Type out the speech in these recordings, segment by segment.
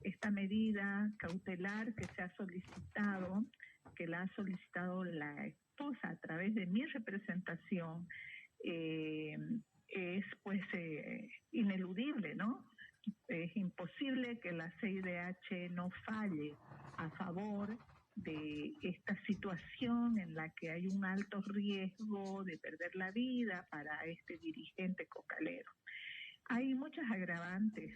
esta medida cautelar que se ha solicitado, que la ha solicitado la esposa a través de mi representación, es pues ineludible, ¿no? Es imposible que la CIDH no falle a favor de esta situación en la que hay un alto riesgo de perder la vida para este dirigente cocalero. Hay muchas agravantes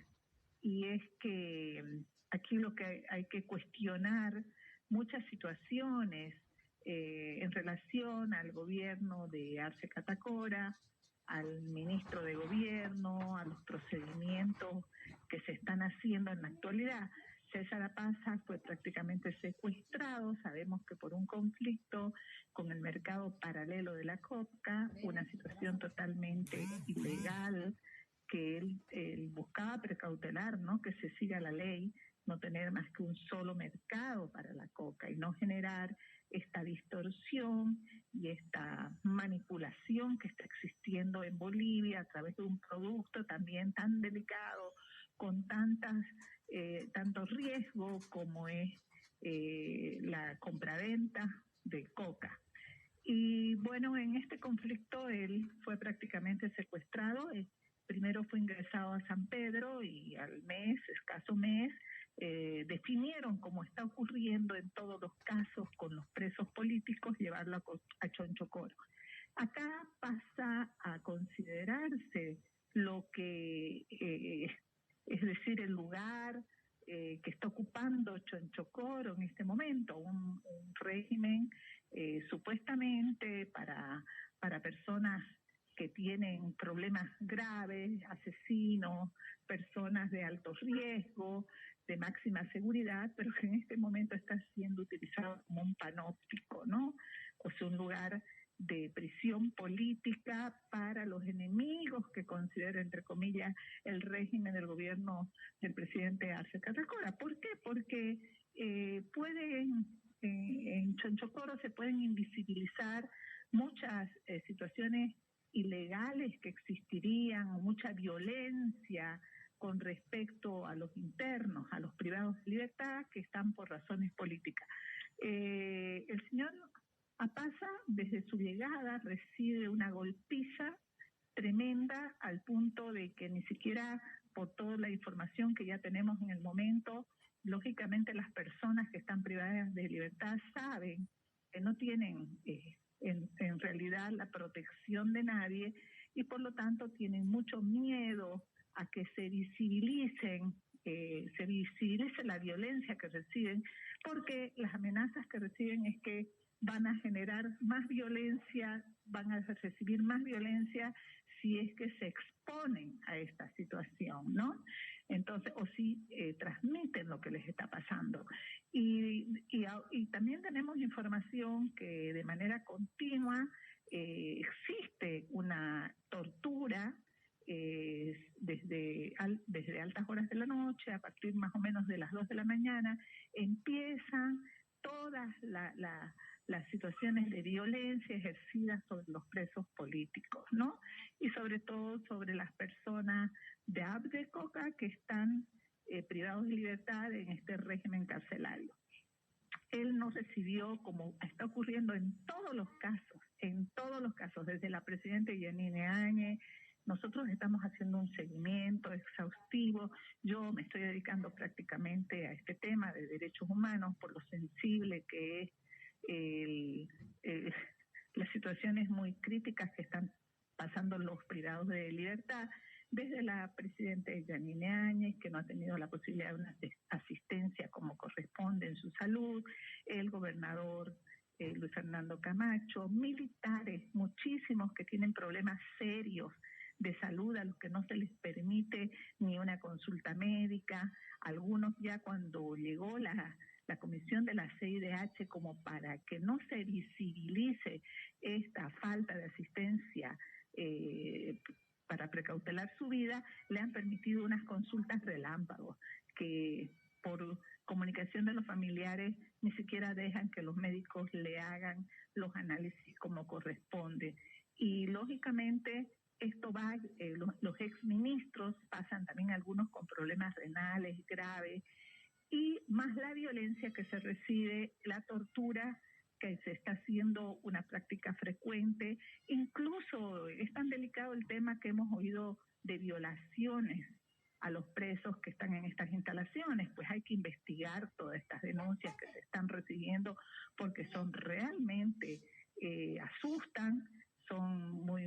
y es que aquí lo que hay que cuestionar muchas situaciones en relación al gobierno de Arce Catacora, al ministro de gobierno, a los procedimientos que se están haciendo en la actualidad. César Apaza fue prácticamente secuestrado, sabemos que por un conflicto con el mercado paralelo de la coca, una situación totalmente ilegal, que él buscaba precautelar, ¿no? Que se siga la ley, no tener más que un solo mercado para la coca y no generar esta distorsión y esta manipulación que está existiendo en Bolivia a través de un producto también tan delicado, con tanto riesgo como es la compraventa de coca. Y bueno, en este conflicto él fue prácticamente secuestrado. Primero fue ingresado a San Pedro y al escaso mes, definieron, como está ocurriendo en todos los casos con los presos políticos, llevarlo a Chonchocoro. Acá pasa a considerarse lo que, es decir, el lugar que está ocupando Chonchocoro en este momento, un régimen supuestamente para personas que tienen problemas graves, asesinos, personas de alto riesgo, de máxima seguridad, pero que en este momento está siendo utilizado como un panóptico, ¿no? O sea, un lugar de prisión política para los enemigos que considera, entre comillas, el régimen del gobierno del presidente Arce Catacora. ¿Por qué? Porque en Chonchocoro se pueden invisibilizar muchas situaciones ilegales que existirían, mucha violencia con respecto a los internos, a los privados de libertad que están por razones políticas. El señor Apaza, desde su llegada, recibe una golpiza tremenda al punto de que ni siquiera, por toda la información que ya tenemos en el momento, lógicamente las personas que están privadas de libertad saben que no tienen en realidad la protección de nadie y por lo tanto tienen mucho miedo a que se visibilice la violencia que reciben, porque las amenazas que reciben es que van a generar más violencia, van a recibir más violencia si es que se exponen a esta situación, ¿no? Entonces, o si transmiten lo que les está pasando. Y también tenemos información que de manera continua existe una tortura desde altas horas de la noche, a partir más o menos de las 2 de la mañana, empiezan todas las situaciones de violencia ejercidas sobre los presos políticos, ¿no? Y sobre todo sobre las personas de Abde Coca que están privados de libertad en este régimen carcelario. Él no recibió, como está ocurriendo en todos los casos, desde la presidenta Yanine Áñez. Nosotros estamos haciendo un seguimiento exhaustivo. Yo me estoy dedicando prácticamente a este tema de derechos humanos por lo sensible que es las situaciones muy críticas que están pasando los privados de libertad, desde la presidenta Yanine Áñez, que no ha tenido la posibilidad de una asistencia como corresponde en su salud, el gobernador Luis Fernando Camacho, militares, muchísimos que tienen problemas serios de salud a los que no se les permite ni una consulta médica, algunos ya cuando llegó la comisión de la CIDH como para que no se visibilice esta falta de asistencia para precautelar su vida, le han permitido unas consultas relámpagos que por comunicación de los familiares ni siquiera dejan que los médicos le hagan los análisis como corresponde. Y lógicamente esto va, los exministros pasan también algunos con problemas renales graves y más la violencia que se recibe, la tortura que se está haciendo una práctica frecuente. Incluso es tan delicado el tema que hemos oído de violaciones a los presos que están en estas instalaciones. Pues hay que investigar todas estas denuncias que se están recibiendo porque son realmente asustan, son muy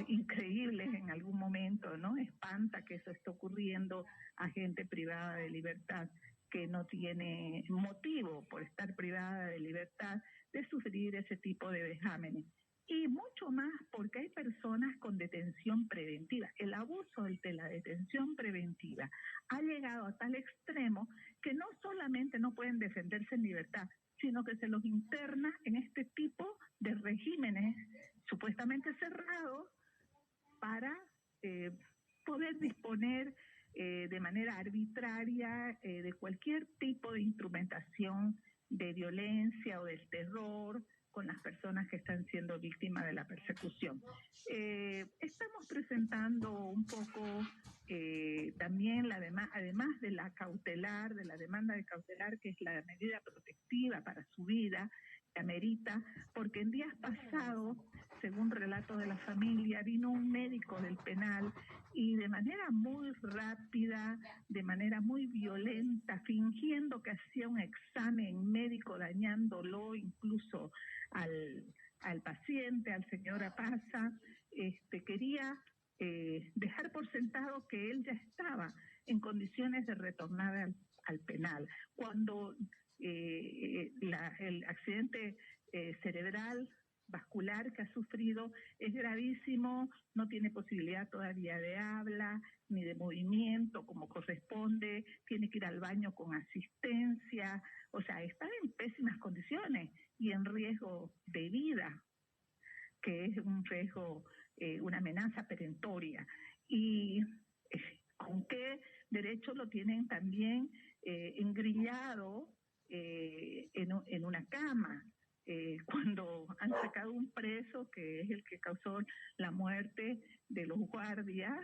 increíbles en algún momento, ¿no? Espanta que eso esté ocurriendo a gente privada de libertad, que no tiene motivo por estar privada de libertad de sufrir ese tipo de vejámenes. Y mucho más porque hay personas con detención preventiva. El abuso de la detención preventiva ha llegado a tal extremo que no solamente no pueden defenderse en libertad, sino que se los interna en este tipo de regímenes supuestamente cerrados para poder disponer de manera arbitraria de cualquier tipo de instrumentación de violencia o del terror con las personas que están siendo víctimas de la persecución. Estamos presentando un poco también además de la cautelar, de la demanda de cautelar, que es la medida protectiva para su vida, que amerita, porque en días pasados, según relato de la familia, vino un médico del penal y de manera muy rápida, de manera muy violenta, fingiendo que hacía un examen médico, dañándolo incluso al paciente, al señor Apaza, quería dejar por sentado que él ya estaba en condiciones de retornar al penal. Cuando el accidente cerebral vascular que ha sufrido es gravísimo, no tiene posibilidad todavía de habla ni de movimiento como corresponde, tiene que ir al baño con asistencia, o sea, está en pésimas condiciones y en riesgo de vida, que es un riesgo, una amenaza perentoria. Y con qué derecho lo tienen también engrillado en una cama. Cuando han sacado un preso que es el que causó la muerte de los guardias,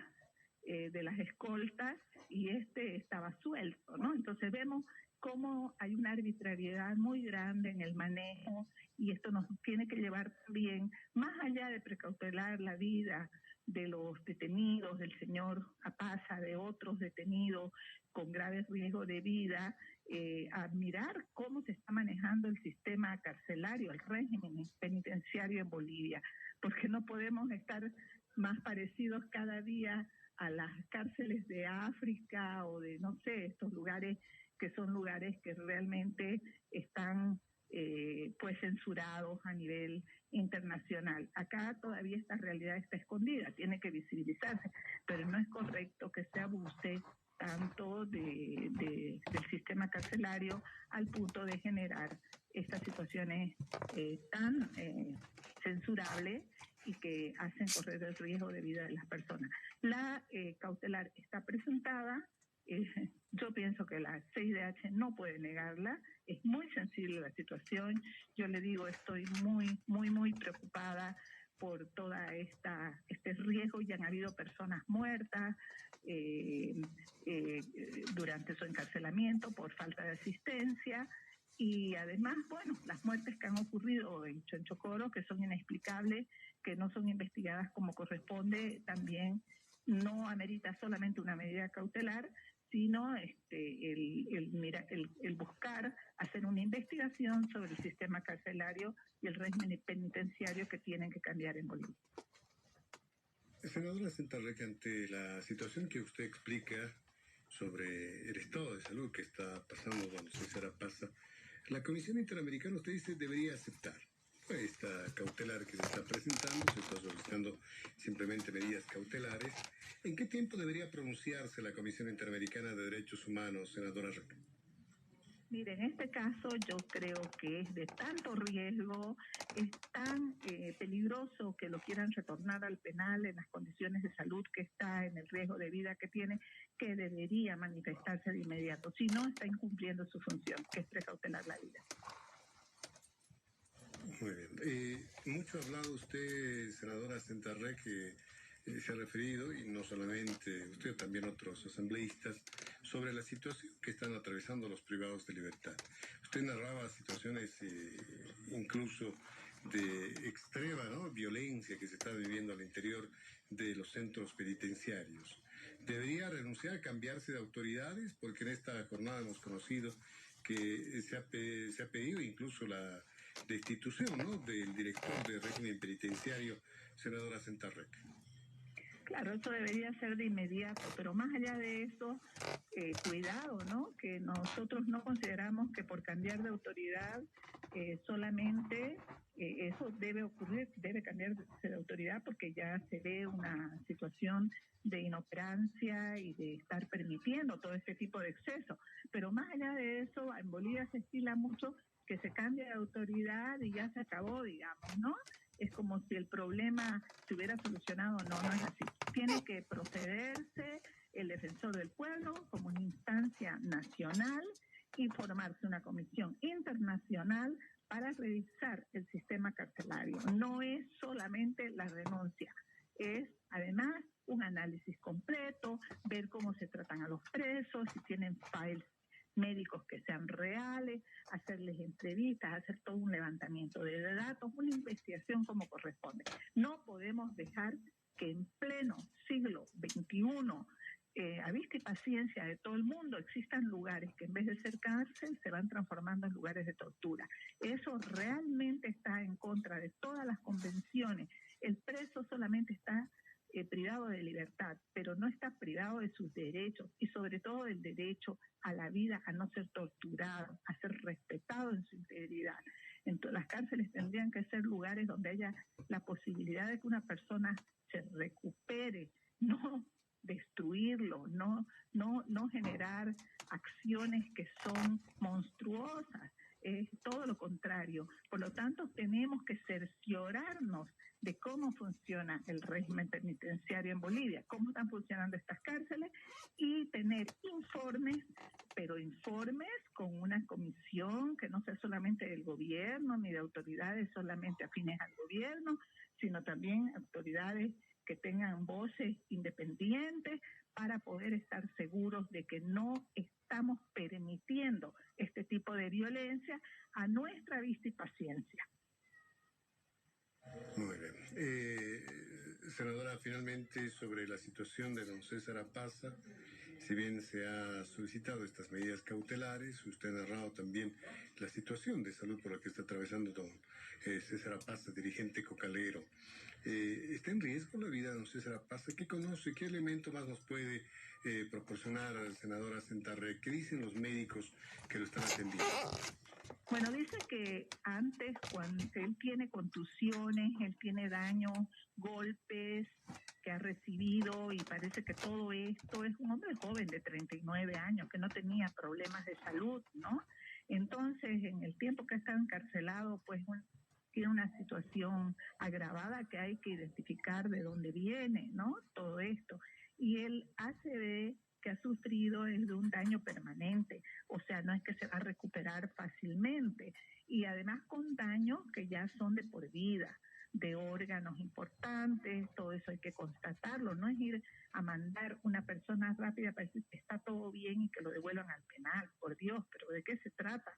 de las escoltas, y estaba suelto, ¿no? Entonces vemos cómo hay una arbitrariedad muy grande en el manejo, y esto nos tiene que llevar también, más allá de precautelar la vida de los detenidos, del señor Apaza, de otros detenidos con graves riesgos de vida, a mirar cómo se está manejando el sistema carcelario, el régimen penitenciario en Bolivia, porque no podemos estar más parecidos cada día a las cárceles de África o de, no sé, estos lugares que son lugares que realmente están pues censurados a nivel internacional. Acá todavía esta realidad está escondida, tiene que visibilizarse, pero no es correcto que se abuse tanto del sistema carcelario al punto de generar estas situaciones tan censurables y que hacen correr el riesgo de vida de las personas. La cautelar está presentada. Yo pienso que la CIDH no puede negarla, es muy sensible la situación. Yo le digo, estoy muy preocupada por toda este riesgo. Ya han habido personas muertas durante su encarcelamiento por falta de asistencia, y además, bueno, las muertes que han ocurrido en Chonchocoro, que son inexplicables, que no son investigadas como corresponde, también no amerita solamente una medida cautelar, sino el buscar hacer una investigación sobre el sistema carcelario y el régimen penitenciario que tienen que cambiar en Bolivia. Senadora Zentarrec, ante la situación que usted explica sobre el estado de salud que está pasando cuando César Apaza, la Comisión Interamericana, usted dice, debería aceptar esta cautelar que se está presentando, se está solicitando simplemente medidas cautelares. ¿En qué tiempo debería pronunciarse la Comisión Interamericana de Derechos Humanos, senadora Rec? Mire, en este caso yo creo que es de tanto riesgo, es tan peligroso que lo quieran retornar al penal en las condiciones de salud que está, en el riesgo de vida que tiene, que debería manifestarse de inmediato. Si no, está incumpliendo su función, que es precautelar la vida. Muy bien. Mucho ha hablado usted, senadora Zentarrec, que se ha referido, y no solamente usted, también otros asambleístas, sobre la situación que están atravesando los privados de libertad. Usted narraba situaciones incluso de extrema, ¿no?, violencia que se está viviendo al interior de los centros penitenciarios. ¿Debería renunciar, cambiarse de autoridades? Porque en esta jornada hemos conocido que se ha pedido incluso la destitución, ¿no?, del director de régimen penitenciario, senadora Sentarrec. Claro, eso debería ser de inmediato, pero más allá de eso, cuidado, ¿no? Que nosotros no consideramos que por cambiar de autoridad solamente eso debe ocurrir, debe cambiarse de autoridad porque ya se ve una situación de inoperancia y de estar permitiendo todo este tipo de exceso. Pero más allá de eso, en Bolivia se estila mucho que se cambie de autoridad y ya se acabó, digamos, ¿no? Es como si el problema se hubiera solucionado. No, no es así. Tiene que procederse el defensor del pueblo como una instancia nacional y formarse una comisión internacional para revisar el sistema carcelario. No es solamente la renuncia, es además un análisis completo, ver cómo se tratan a los presos, si tienen files médicos que sean reales, hacerles entrevistas, hacer todo un levantamiento de datos, una investigación como corresponde. No podemos dejar que en pleno siglo XXI, a vista y paciencia de todo el mundo, existan lugares que en vez de ser cárcel se van transformando en lugares de tortura. Eso realmente está en contra de todas las convenciones. El preso solamente está privado de libertad, pero no está privado de sus derechos y sobre todo del derecho a la vida, a no ser torturado, a ser respetado en su integridad. Entonces, las cárceles tendrían que ser lugares donde haya la posibilidad de que una persona se recupere, no destruirlo, no generar acciones que son monstruosas. Es todo lo contrario. Por lo tanto, tenemos que cerciorarnos de cómo funciona el régimen penitenciario en Bolivia, cómo están funcionando estas cárceles y tener informes, pero informes con una comisión que no sea solamente del gobierno ni de autoridades solamente afines al gobierno, sino también autoridades que tengan voces independientes para poder estar seguros de que no estamos permitiendo este tipo de violencia a nuestra vista y paciencia. Muy bien. Senadora, finalmente sobre la situación de don César Apaza, si bien se ha solicitado estas medidas cautelares, usted ha narrado también la situación de salud por la que está atravesando don César Apaza, dirigente cocalero. ¿Está en riesgo la vida de don César Apaza? ¿Qué conoce? ¿Qué elemento más nos puede proporcionar, senadora Sentarrec? ¿Qué dicen los médicos que lo están atendiendo? Bueno, dice que antes, cuando él tiene contusiones, él tiene daños, golpes que ha recibido y parece que todo esto es un hombre joven de 39 años que no tenía problemas de salud, ¿no? Entonces, en el tiempo que está encarcelado, pues tiene una situación agravada que hay que identificar de dónde viene, ¿no? Todo esto. Y él hace ver que ha sufrido es de un daño permanente, o sea, no es que se va a recuperar fácilmente, y además con daños que ya son de por vida, de órganos importantes, todo eso hay que constatarlo, no es ir a mandar una persona rápida para decir que está todo bien y que lo devuelvan al penal, por Dios, pero ¿de qué se trata?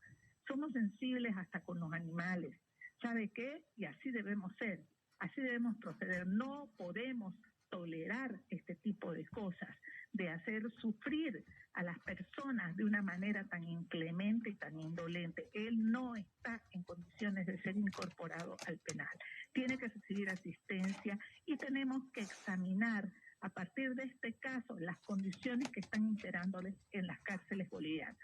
Somos sensibles hasta con los animales, ¿sabe qué? Y así debemos ser, así debemos proceder, no podemos tolerar este tipo de cosas, de hacer sufrir a las personas de una manera tan inclemente y tan indolente. Él no está en condiciones de ser incorporado al penal. Tiene que recibir asistencia y tenemos que examinar a partir de este caso las condiciones que están imperándoles en las cárceles bolivianas.